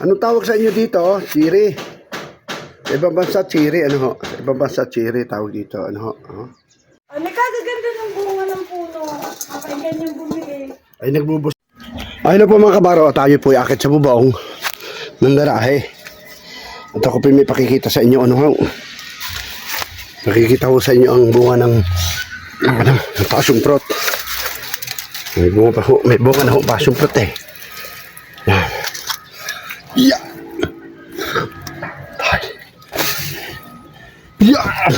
Anong tawag sa inyo dito? Chiri. Sa ibang bansa, chiri. Ano ho? Sa ibang bansa, chiri. Tawag dito. Ano ho? Oh. Ano kagaganda ng bunga ng puno. Okay, ganyan bumili. Ay, nagbubus. Ay na po mga kabaro. Tayo po akit sa bubong ng garahe. At ako po may pakikita sa inyo. Ano ho? Nakikita ko sa inyo ang bunga ng passion fruit. May bunga pa ho. May bunga na ho passion fruit eh. Yan. Yeah. Yan.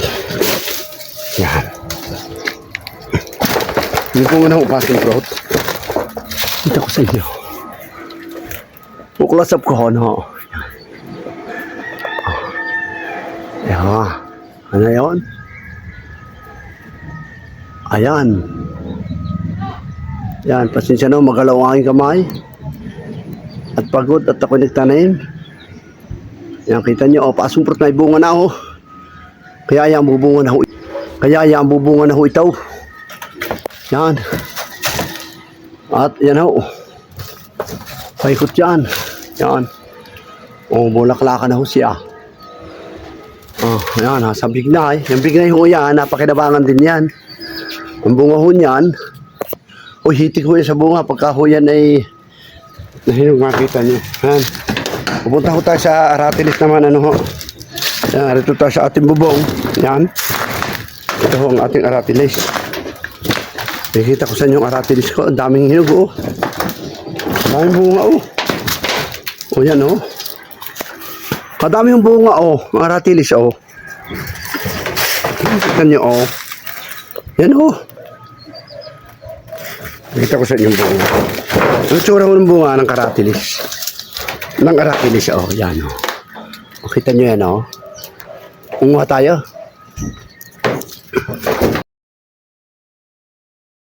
Yan. Yung bunga na ho passion fruit. Kita ko sa inyo. Buklas up ko no. Yan. Ano yun? Ayan. Yan, pasensya na, magalaw ang aking kamay. At pagod at ako nagtanim. Yan, kita nyo, pasong fruit na ibunga na ho. Kaya yan, bubunga na ho. Kaya yan, bubunga na ho ito. Yan. At yan ho. Paikot yan. Yan. O, bulaklakan na ho siya. Oh, ayan, nasa bignay. Yung bignay ho yan, napakinabangan din yan. Ang bunga ho niyan, o hitik ho yan sa bunga. Pagka ho yan ay, nahinog makita nyo. Ayan. Pupunta ho tayo sa aratilis naman, ano ho. Ayan, rito tayo sa ating bubong. Ayan. Ito ho ang ating aratilis. Nakikita ko sa inyo ang aratilis ko. Ang daming hinog ho. Ang daming bunga ho. O yan ho. Kadami yung bunga, oh. Mga aratilis, oh. Kita nyo, oh. Yan, oh. Nakita ko sa inyo yung bunga. Ang tsura ko ng bunga ng karatilis. Ng aratilis, oh. Yan, oh. Kita nyo yan, oh. Unguha tayo.